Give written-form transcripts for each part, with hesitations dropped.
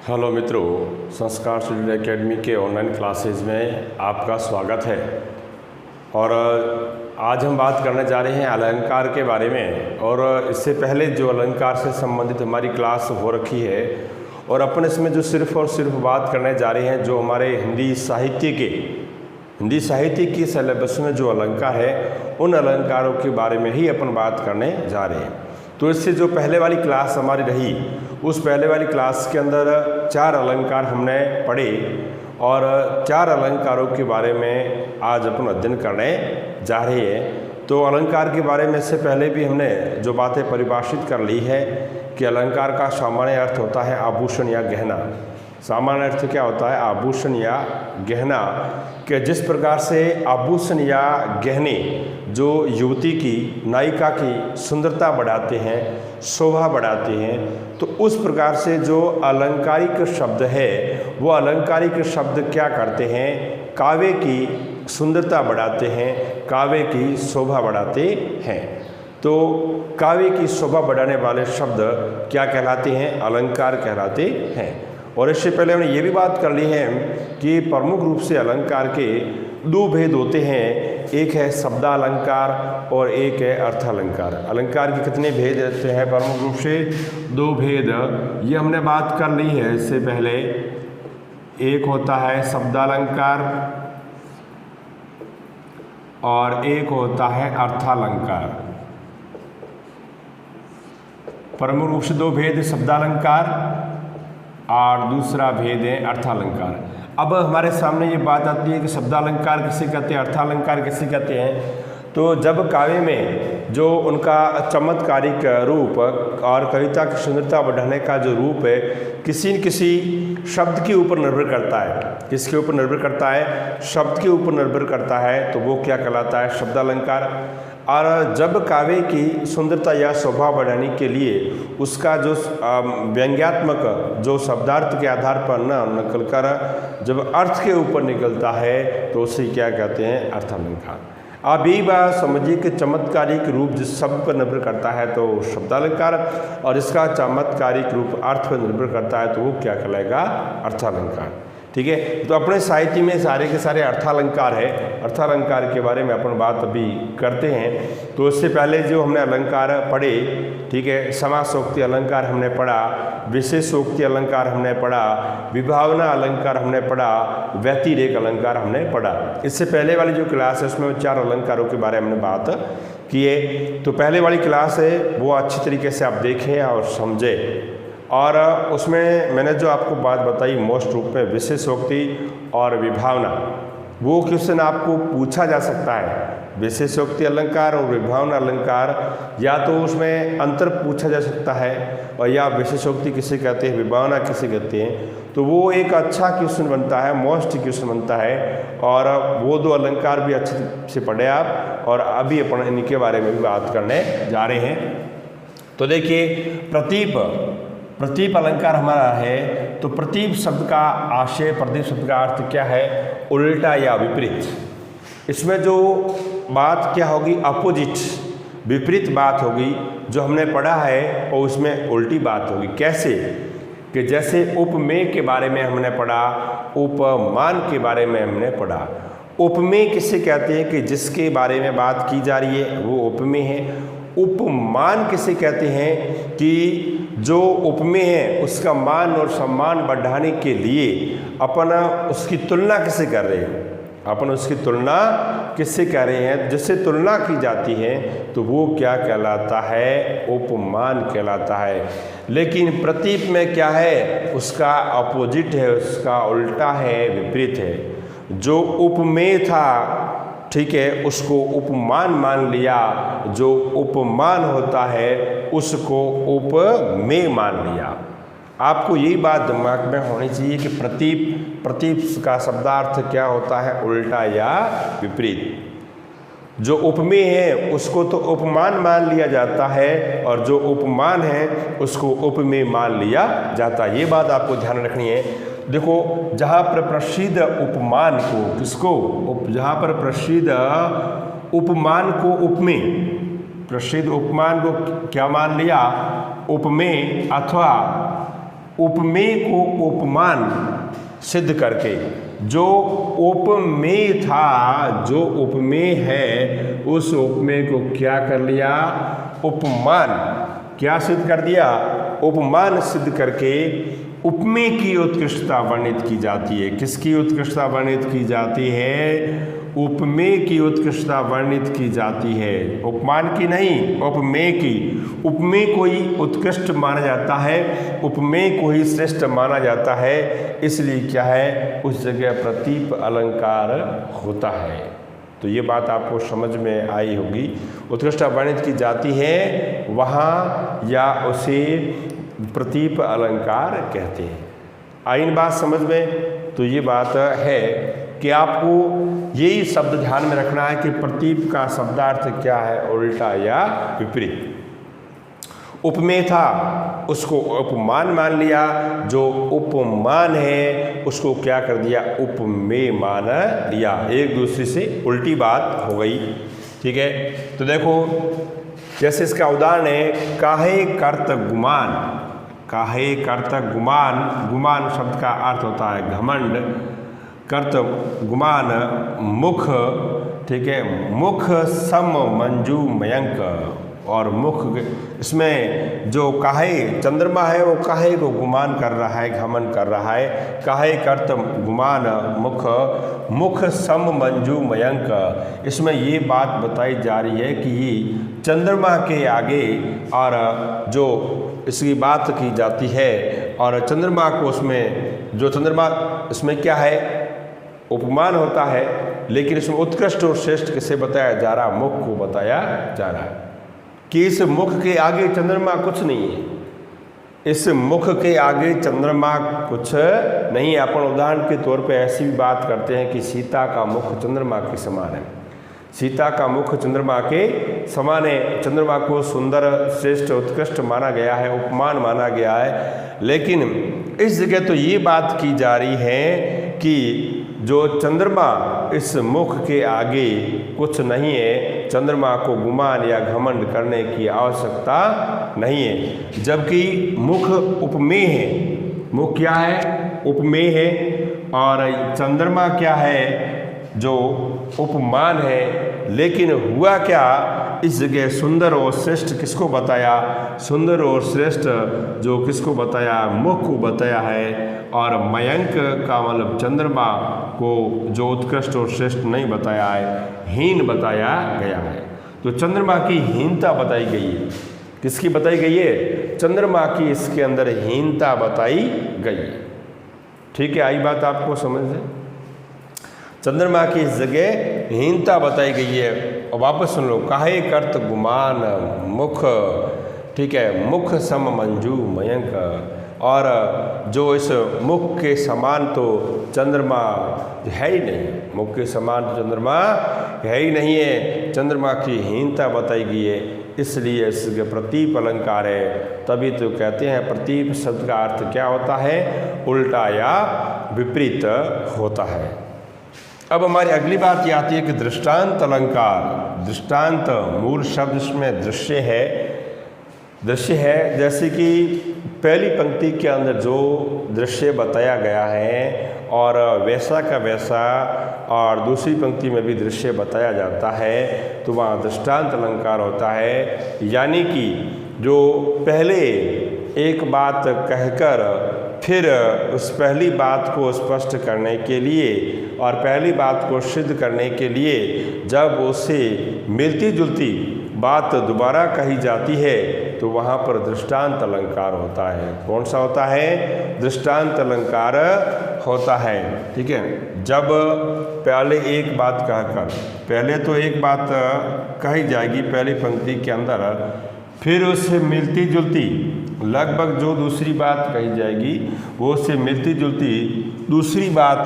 Hello मित्रों, संस्कार student academy के ऑनलाइन क्लासेस में आपका स्वागत है। और आज हम बात करने जा रहे हैं अलंकार के बारे में। और इससे पहले जो अलंकार से संबंधित हमारी क्लास हो रखी है और अपन इसमें जो सिर्फ और सिर्फ बात करने जा रहे हैं जो हमारे हिंदी साहित्य की सिलेबस में जो अलंकार है उन अलंकारों के बारे में ही अपन बात करने जा रहे हैं। तो इससे जो पहले वाली क्लास हमारी रही उस पहले वाली क्लास के अंदर 4 अलंकार हमने पढ़े और 4 अलंकारों के बारे में आज अपन अध्ययन करने जा रहे हैं। तो अलंकार के बारे में इससे पहले भी हमने जो बातें परिभाषित कर ली है कि अलंकार का सामान्य अर्थ होता है आभूषण या गहना। सामान्य अर्थ क्या होता है? आभूषण या गहना। कि जिस प्रकार से आभूषण या गहने जो युवती की, नायिका की सुंदरता बढ़ाते हैं, शोभा बढ़ाते हैं, तो उस प्रकार से जो अलंकारिक शब्द है वो अलंकारिक शब्द क्या करते हैं? काव्य की सुंदरता बढ़ाते हैं, काव्य की शोभा बढ़ाते हैं। तो काव्य की शोभा बढ़ाने वाले शब्द क्या कहलाते हैं? अलंकार कहलाते हैं। और इससे पहले हमने ये भी बात कर ली है कि प्रमुख रूप से अलंकार के 2 भेद होते हैं। एक है शब्दालंकार और एक है अर्थालंकार। अलंकार के कितने भेद रहते हैं? प्रमुख रूप से 2 भेद। ये हमने बात कर ली है इससे पहले। एक होता है शब्दालंकार और एक होता है अर्थालंकार। प्रमुख रूप से 2 भेद, शब्दालंकार और दूसरा भेद है अर्थालंकार। अब हमारे सामने ये बात आती है कि शब्दालंकार किसे कहते हैं, अर्थालंकार किसे कहते हैं। तो जब काव्य में जो उनका चमत्कारिक रूप और कविता की सुंदरता बढ़ाने का जो रूप है किसी न किसी शब्द के ऊपर निर्भर करता है। किसके ऊपर निर्भर करता है? शब्द के ऊपर निर्भर करता है, तो वो क्या कहलाता है? शब्दालंकार। और जब काव्य की सुंदरता या शोभा बढ़ाने के लिए उसका जो व्यंग्यात्मक जो शब्दार्थ के आधार पर न निकल कर जब अर्थ के ऊपर निकलता है तो उसे क्या कहते हैं? अर्थालंकार। आप यही बात समझिए कि चमत्कारिक रूप जिस शब्द पर निर्भर करता है तो शब्दालंकार, और इसका चमत्कारिक रूप अर्थ पर निर्भर करता है तो वो क्या कहलाएगा? अर्थालंकार। ठीक है। तो अपने साहित्य में सारे के सारे अर्थालंकार है। अर्थालंकार के बारे में अपन बात अभी करते हैं। तो इससे पहले जो हमने अलंकार पढ़े, ठीक है, समासोक्ति अलंकार हमने पढ़ा, विशेषोक्ति अलंकार हमने पढ़ा, विभावना अलंकार हमने पढ़ा, व्यतिरेक अलंकार हमने पढ़ा। इससे पहले वाली जो क्लास है उसमें 4 अलंकारों के बारे में हमने बात की है। तो पहले वाली क्लास है वो अच्छी तरीके से आप देखें और समझें। और उसमें मैंने जो आपको बात बताई मोस्ट रूप में विशेषोक्ति और विभावना, वो क्वेश्चन आपको पूछा जा सकता है। विशेषोक्ति अलंकार और विभावना अलंकार या तो उसमें अंतर पूछा जा सकता है और या विशेषोक्ति किसे कहते हैं, विभावना किसे कहते हैं, तो वो एक अच्छा क्वेश्चन बनता है, मोस्ट क्वेश्चन बनता है। और वो 2 अलंकार भी अच्छे से पढ़े आप। और अभी अपन इनके बारे में भी बात करने जा रहे हैं। तो देखिए, प्रतीप अलंकार हमारा है। तो प्रतीप शब्द का आशय, प्रतीप शब्द का अर्थ क्या है? उल्टा या विपरीत। इसमें जो बात क्या होगी? अपोजिट, विपरीत बात होगी जो हमने पढ़ा है और उसमें उल्टी बात होगी। कैसे? कि जैसे उपमेय के बारे में हमने पढ़ा, उपमान के बारे में हमने पढ़ा। उपमेय किसे कहते हैं? कि जिसके बारे में बात की जा रही है वो उपमेय है। उपमान किसे कहते हैं? कि जो उपमेय है उसका मान और सम्मान बढ़ाने के लिए अपन उसकी तुलना किससे कर रहे हैं? अपन उसकी तुलना किससे कर रहे हैं? जिससे तुलना की जाती है तो वो क्या कहलाता है? उपमान कहलाता है। लेकिन प्रतीप में क्या है? उसका अपोजिट है, उसका उल्टा है, विपरीत है। जो उपमेय था, ठीक है, उसको उपमान मान लिया। जो उपमान होता है उसको उपमेय मान लिया। आपको यही बात दिमाग में होनी चाहिए कि प्रतीप का शब्दार्थ क्या होता है? उल्टा या विपरीत। जो उपमेय है उसको तो उपमान मान लिया जाता है और जो उपमान है उसको उपमेय मान लिया जाता है। ये बात आपको ध्यान रखनी है। देखो, जहाँ पर प्रसिद्ध उपमान को किसको जहाँ पर प्रसिद्ध उपमान को उपमेय, प्रसिद्ध उपमान को क्या मान लिया? उपमेय अथवा उपमेय को उपमान सिद्ध करके, जो उपमेय था, जो उपमेय है, उस उपमेय को क्या कर लिया, उपमान, क्या सिद्ध कर दिया, उपमान सिद्ध करके उपमेय की उत्कृष्टता वर्णित की जाती है। किसकी उत्कृष्टता वर्णित की जाती है, उपमेय की उत्कृष्टता वर्णित की जाती है, उपमान की नहीं, उपमेय की। उपमेय को ही उत्कृष्ट माना जाता है, उपमेय को ही श्रेष्ठ माना जाता है, इसलिए क्या है, उस जगह प्रतीप अलंकार होता है। तो ये बात आपको समझ में आई होगी। उत्कृष्टता वर्णित की जाती है वहाँ, या उसे प्रतीप अलंकार कहते हैं। आई इन बात समझ में? तो ये बात है कि आपको यही शब्द ध्यान में रखना है कि प्रतीप का शब्दार्थ क्या है, उल्टा या विपरीत। उपमेय था, उसको उपमान मान लिया, जो उपमान है उसको क्या कर दिया, उपमेय मान लिया, एक दूसरे से उल्टी बात हो गई। ठीक है, तो देखो जैसे इसका उदाहरण है, काहे कर्त गुमान, काहे कर्त गुमान, गुमान शब्द का अर्थ होता है घमंड, कर्त गुमान मुख, ठीक है, मुख सम मंजू मयंक, और मुख, इसमें जो काहे चंद्रमा है वो काहे को गुमान कर रहा है, घमंड कर रहा है, काहे कर्त गुमान मुख, मुख सम मंजू मयंक। इसमें ये बात बताई जा रही है कि चंद्रमा के आगे, और जो इसकी बात की जाती है, और चंद्रमा को उसमें, जो चंद्रमा इसमें क्या है, उपमान होता है, लेकिन इसमें उत्कृष्ट और श्रेष्ठ किसे बताया जा रहा, मुख को बताया जा रहा है, कि इस मुख के आगे चंद्रमा कुछ नहीं है, इस मुख के आगे चंद्रमा कुछ नहीं है। अपन उदाहरण के तौर पे ऐसी भी बात करते हैं कि सीता का मुख चंद्रमा के समान है, सीता का मुख चंद्रमा के समान है, चंद्रमा को सुंदर, श्रेष्ठ, उत्कृष्ट माना गया है, उपमान माना गया है। लेकिन इस जगह तो ये बात की जा रही है कि जो चंद्रमा, इस मुख के आगे कुछ नहीं है, चंद्रमा को गुमान या घमंड करने की आवश्यकता नहीं है, जबकि मुख उपमेय है, मुख क्या है, उपमेय है, और चंद्रमा क्या है, जो उपमान है। लेकिन हुआ क्या, इस जगह सुंदर और श्रेष्ठ किसको बताया, सुंदर और श्रेष्ठ जो किसको बताया, मुख को बताया है, और मयंक का मतलब चंद्रमा को जो उत्कृष्ट और श्रेष्ठ नहीं बताया है, हीन बताया गया है। तो चंद्रमा की हीनता बताई गई है, किसकी बताई गई है, चंद्रमा की इसके अंदर हीनता बताई गई है। ठीक है, आई बात आपको समझ में? चंद्रमा की इस जगह हीनता बताई गई है। और वापस सुन लो, काहे कर्त गुमान मुख, ठीक है, मुख सम मंजू मयंक, और जो इस मुख के समान तो चंद्रमा है ही नहीं, मुख के समान तो चंद्रमा है ही नहीं है, चंद्रमा की हीनता बताई गई है, इसलिए इसके प्रतीप अलंकार है। तभी तो कहते हैं प्रतीप शब्द का अर्थ क्या होता है, उल्टा या विपरीत होता है। अब हमारी अगली बात ये आती है कि दृष्टांत अलंकार। दृष्टांत मूल शब्द इसमें दृश्य है, दृश्य है, जैसे कि पहली पंक्ति के अंदर जो दृश्य बताया गया है और वैसा का वैसा और दूसरी पंक्ति में भी दृश्य बताया जाता है, तो वहाँ दृष्टांत अलंकार होता है। यानी कि जो पहले एक बात कहकर फिर उस पहली बात को स्पष्ट करने के लिए और पहली बात को सिद्ध करने के लिए जब उससे मिलती जुलती बात दोबारा कही जाती है तो वहाँ पर दृष्टांत अलंकार होता है। कौन सा होता है? दृष्टांत अलंकार होता है। ठीक है, जब पहले एक बात कहकर, पहले तो एक बात कही जाएगी पहली पंक्ति के अंदर, फिर उससे मिलती जुलती लगभग जो दूसरी बात कही जाएगी वो उससे मिलती जुलती दूसरी बात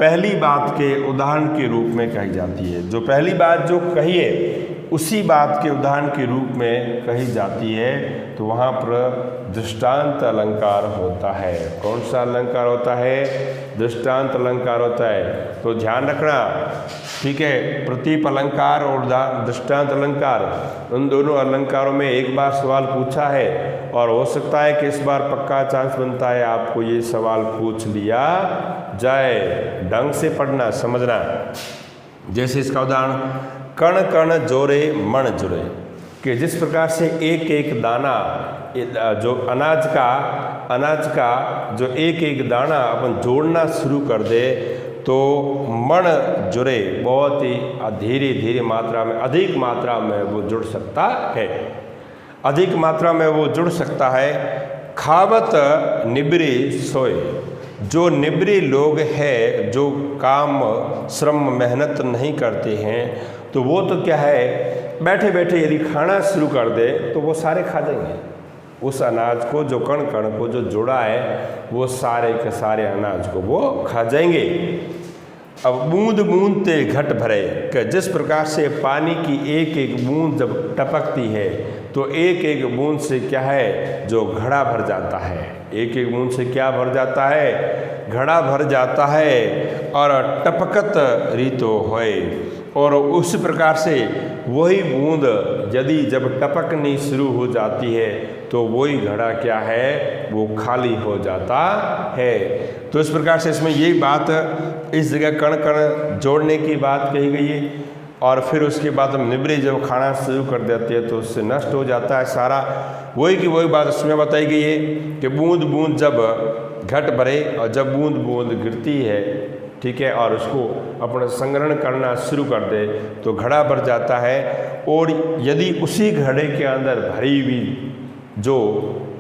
पहली बात के उदाहरण के रूप में कही जाती है। जो पहली बात जो कही है उसी बात के उदाहरण के रूप में कही जाती है, तो वहाँ पर दृष्टांत अलंकार होता है। कौन सा अलंकार होता है? दृष्टांत अलंकार होता है। तो ध्यान रखना, ठीक है, प्रतीप अलंकार और दृष्टांत अलंकार, उन दोनों अलंकारों में एक बार सवाल पूछा है और हो सकता है कि इस बार पक्का चांस बनता है आपको ये सवाल पूछ लिया जाए। ढंग से पढ़ना, समझना। जैसे इसका उदाहरण, कण कण जोरे मण जुरे, कि जिस प्रकार से एक एक दाना, जो अनाज का जो एक एक दाना अपन जोड़ना शुरू कर दे तो मण जुरे, बहुत ही धीरे धीरे मात्रा में, अधिक मात्रा में वो जुड़ सकता है, अधिक मात्रा में वो जुड़ सकता है। खावत निबरे सोए, जो निबरे लोग हैं, जो काम श्रम मेहनत नहीं करते हैं, तो वो तो क्या है, बैठे बैठे यदि खाना शुरू कर दे तो वो सारे खा जाएंगे उस अनाज को, जो कण कण को जो जुड़ा है वो सारे के सारे अनाज को वो खा जाएंगे। अब बूंद बूंद ते घट भरे, कि जिस प्रकार से पानी की एक एक बूंद जब टपकती है तो एक एक बूंद से क्या है, जो घड़ा भर जाता है, एक एक बूंद से क्या भर जाता है, घड़ा भर जाता है। और टपकत रीतो होए, और उस प्रकार से वही बूंद यदि जब टपकनी शुरू हो जाती है तो वही घड़ा क्या है, वो खाली हो जाता है। तो इस प्रकार से इसमें यही बात, इस जगह कण कण जोड़ने की बात कही गई है। और फिर उसके बाद हम निबरे जब खाना शुरू कर देते हैं तो उससे नष्ट हो जाता है सारा। वही की वही बात उसमें बताई गई है कि बूंद बूंद जब घट भरे, और जब बूंद बूंद गिरती है, ठीक है, और उसको अपना संग्रहण करना शुरू कर दे तो घड़ा भर जाता है। और यदि उसी घड़े के अंदर भरी हुई जो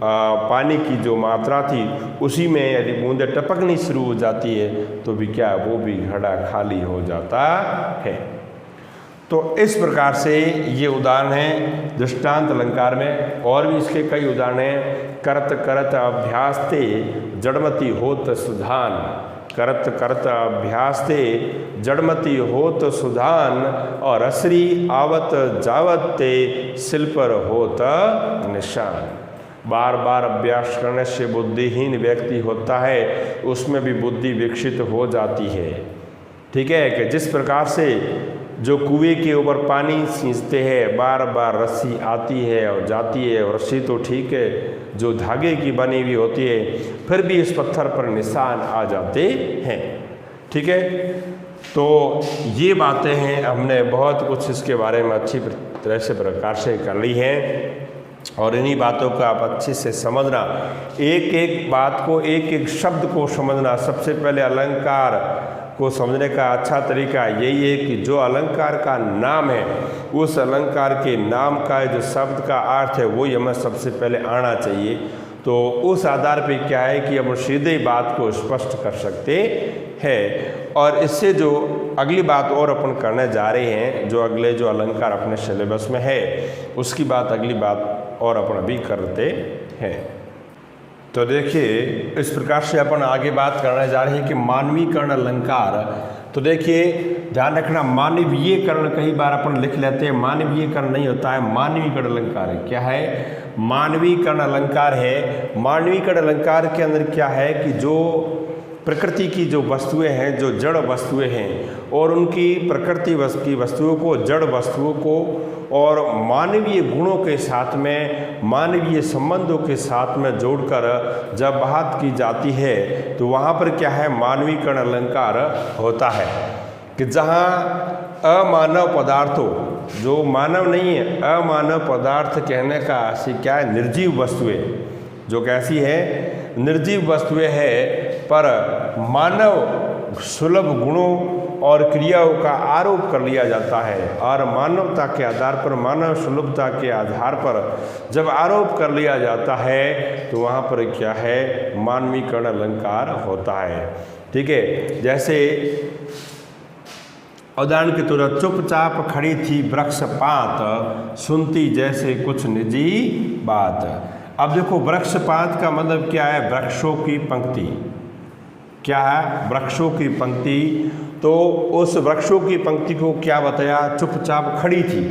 पानी की जो मात्रा थी उसी में यदि बूंदें टपकनी शुरू हो जाती है तो भी क्या, वो भी घड़ा खाली हो जाता है। तो इस प्रकार से ये उदाहरण है दृष्टांत अलंकार में। और भी इसके कई उदाहरण हैं। करत करत अभ्यास्ते जड़मति होत सुधान, करत करत अभ्यास्ते जड़मति होत सुधान, और असरी आवत जावत ते सिल पर होत निशान। बार बार अभ्यास करने से बुद्धिहीन व्यक्ति होता है, उसमें भी बुद्धि विकसित हो जाती है। ठीक है, कि जिस प्रकार से जो कुएं के ऊपर पानी खींचते हैं, बार बार रस्सी आती है और जाती है, और रस्सी तो ठीक है जो धागे की बनी हुई होती है, फिर भी इस पत्थर पर निशान आ जाते हैं। ठीक है, तो ये बातें हैं, हमने बहुत कुछ इसके बारे में अच्छी तरह से प्रकार से कर ली है। और इन्हीं बातों को आप अच्छे से समझना, एक एक बात को, एक एक शब्द को समझना। सबसे पहले अलंकार को समझने का अच्छा तरीका यही है कि जो अलंकार का नाम है, उस अलंकार के नाम का जो शब्द का अर्थ है वही हमें सबसे पहले आना चाहिए। तो उस आधार पे क्या है कि हम सीधे बात को स्पष्ट कर सकते हैं। और इससे जो अगली बात और अपन करने जा रहे हैं, जो अगले जो अलंकार अपने सिलेबस में है, उसकी बात अगली बात और अपन अभी करते हैं। तो देखिए, इस प्रकार से अपन आगे बात करने जा रहे हैं कि मानवीकरण अलंकार। तो देखिए ध्यान रखना, मानवीयकरण कई बार अपन लिख लेते हैं, मानवीयकरण नहीं होता है, मानवीकरण अलंकार है। क्या है? मानवीकरण अलंकार है। मानवीकरण अलंकार के अंदर क्या है कि जो प्रकृति की जो वस्तुएं हैं, जो जड़ वस्तुएं हैं, और उनकी प्रकृति की वस्तुओं को, जड़ वस्तुओं को और मानवीय गुणों के साथ में, मानवीय संबंधों के साथ में जोड़कर जब बात की जाती है तो वहाँ पर क्या है, मानवीकरण अलंकार होता है। कि जहाँ अमानव पदार्थों, जो मानव नहीं है, अमानव पदार्थ कहने का अर्थ क्या है, निर्जीव वस्तुएं, जो कैसी है, निर्जीव वस्तुएं है, पर मानव सुलभ गुणों और क्रियाओं का आरोप कर लिया जाता है। और मानवता के आधार पर, मानव सुलभता के आधार पर जब आरोप कर लिया जाता है तो वहाँ पर क्या है, मानवीकरण अलंकार होता है। ठीक है, जैसे उदाहरण के तौर पर, चुपचाप खड़ी थी वृक्ष पात, सुनती जैसे कुछ निजी बात। अब देखो, वृक्ष पात का मतलब क्या है, वृक्षों की पंक्ति। क्या है? वृक्षों की पंक्ति। तो उस वृक्षों की पंक्ति को क्या बताया, चुपचाप खड़ी थी।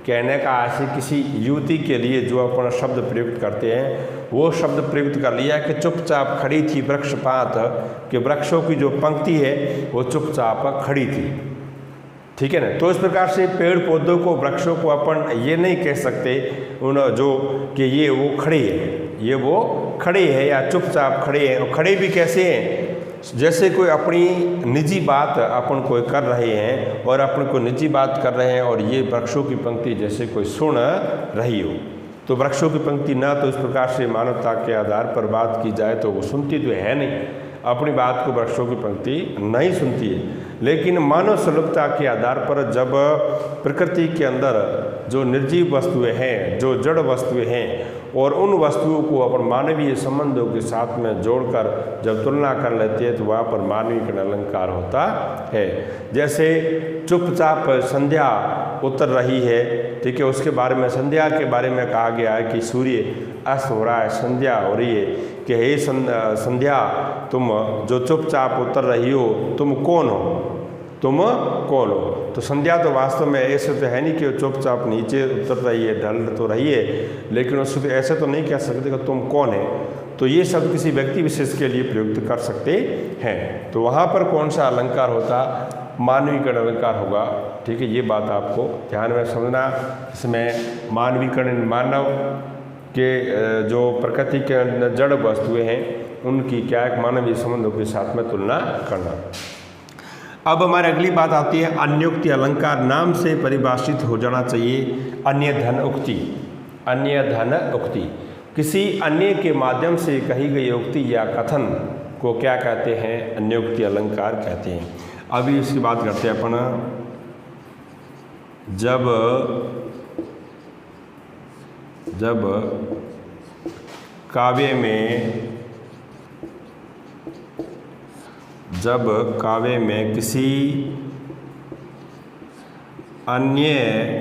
कहने का ऐसे किसी युवती के लिए जो अपना शब्द प्रयुक्त करते हैं, वो शब्द प्रयुक्त कर लिया कि चुपचाप खड़ी थी वृक्षपात, कि वृक्षों की जो पंक्ति है वो चुपचाप खड़ी थी। ठीक है ना। तो इस प्रकार से पेड़ पौधों को, वृक्षों को अपन ये नहीं कह सकते उन जो कि ये वो खड़े हैं, ये वो खड़े हैं या चुपचाप खड़े हैं। और खड़े भी कैसे हैं, जैसे कोई अपनी निजी बात अपन कोई कर रहे हैं और अपन कोई निजी बात कर रहे हैं और ये वृक्षों की पंक्ति जैसे कोई सुन रही हो। तो वृक्षों की पंक्ति ना तो इस प्रकार से मानवता के आधार पर बात की जाए तो वो सुनती तो है नहीं, अपनी बात को वृक्षों की पंक्ति नहीं सुनती है। लेकिन मानव सुलभता के आधार पर जब प्रकृति के अंदर जो निर्जीव वस्तुएं हैं, जो जड़ वस्तुएं हैं, और उन वस्तुओं को अपन मानवीय संबंधों के साथ में जोड़कर जब तुलना कर लेते हैं तो वहाँ पर मानवीकरण अलंकार होता है। जैसे चुपचाप संध्या उतर रही है, ठीक है, उसके बारे में संध्या के बारे में कहा गया है कि सूर्य अस्त हो रहा है, संध्या हो रही है, कि हे संध्या तुम जो चुपचाप उतर रही हो, तुम कौन हो, तुम कौन हो। तो संध्या तो वास्तव में ऐसे तो है नहीं कि चुपचाप नीचे उतर रही है, ढल तो रही है, लेकिन उसको ऐसे तो नहीं कह सकते कि तुम कौन है। तो ये शब्द किसी व्यक्ति विशेष के लिए प्रयुक्त कर सकते हैं। तो वहाँ पर कौन सा अलंकार होता, मानवीकरण अलंकार होगा। ठीक है, ये बात आपको ध्यान में समझना। इसमें मानवीकरण मानव के जो प्रकृति के अंदर जड़ वस्तुएं हैं उनकी क्या एक मानवीय संबंधों के साथ में तुलना करना। अब हमारी अगली बात आती है अन्योक्ति अलंकार। नाम से परिभाषित हो जाना चाहिए अन्य धन उक्ति। अन्य धन उक्ति किसी अन्य के माध्यम से कही गई उक्ति या कथन को क्या कहते हैं, अन्योक्ति अलंकार कहते हैं। अभी इसकी बात करते हैं अपन। जब काव्य में किसी अन्य के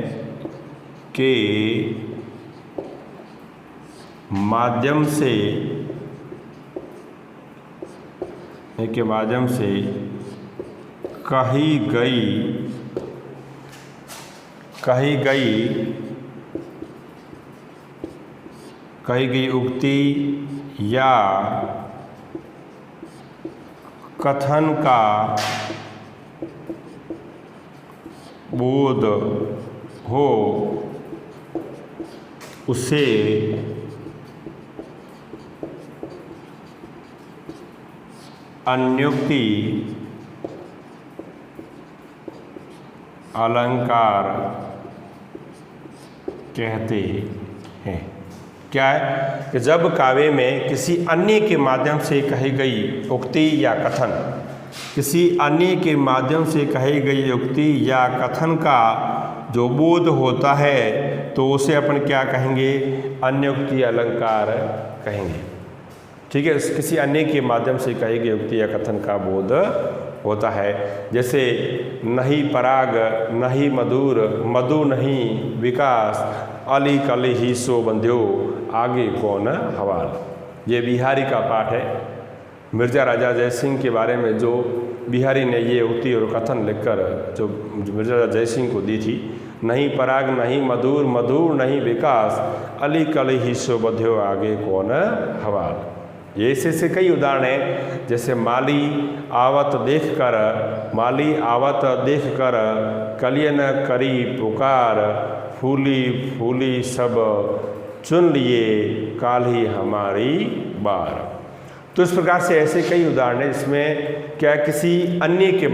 माध्यम से कही गई उक्ति या कथन का बोध हो उसे अन्योक्ति अलंकार कहते हैं। क्या है कि जब काव्य में किसी अन्य के माध्यम से कही गई उक्ति या कथन, किसी अन्य के माध्यम से कही गई उक्ति या कथन का जो बोध होता है तो उसे अपन क्या कहेंगे, अन्योक्ति अलंकार कहेंगे। ठीक है, किसी अन्य के माध्यम से कही गई उक्ति या कथन का बोध होता है। जैसे नहीं पराग नहीं मधुर, मधु नहीं विकास, अली कली ही सो बंध्यो, आगे कौन हवाल। ये बिहारी का पाठ है। मिर्जा राजा जय सिंह के बारे में जो बिहारी ने ये उक्ति और कथन लिखकर जो मिर्जा राजा जय सिंह को दी थी, नहीं पराग नहीं मधुर, मधुर नहीं विकास, अली कली ही सो बंध्यो, आगे कौन हवाल। ये ऐसे कई उदाहरण हैं। जैसे माली आवत देख कर कलियन करी पुकार, फूली फूली सब चुन लिए काल्हि हमारी बार। तो इस प्रकार से ऐसे कई उदाहरण हैं जिसमें क्या किसी अन्य के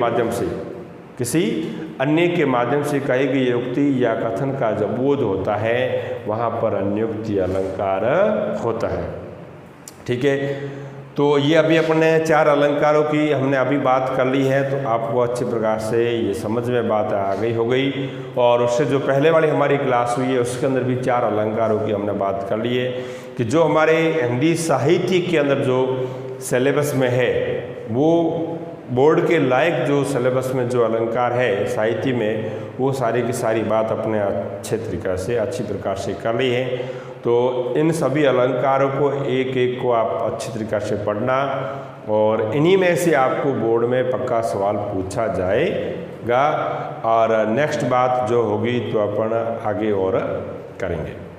माध्यम से कही गई उक्ति या कथन का जब बोध होता है वहाँ पर अन्योक्ति अलंकार होता है। ठीक है, तो ये अभी अपने 4 अलंकारों की हमने अभी बात कर ली है, तो आपको अच्छे प्रकार से ये समझ में बात आ गई हो गई। और उससे जो पहले वाली हमारी क्लास हुई है उसके अंदर भी 4 अलंकारों की हमने बात कर ली है कि जो हमारे हिंदी साहित्य के अंदर जो सिलेबस में है वो बोर्ड के लायक जो सिलेबस में जो अलंकार है साहित्य में, वो सारी की सारी बात अपने अच्छी प्रकार से कर ली है। तो इन सभी अलंकारों को एक एक को आप अच्छी तरीक़ा से पढ़ना और इन्हीं में से आपको बोर्ड में पक्का सवाल पूछा जाएगा। और नेक्स्ट बात जो होगी तो अपन आगे और करेंगे।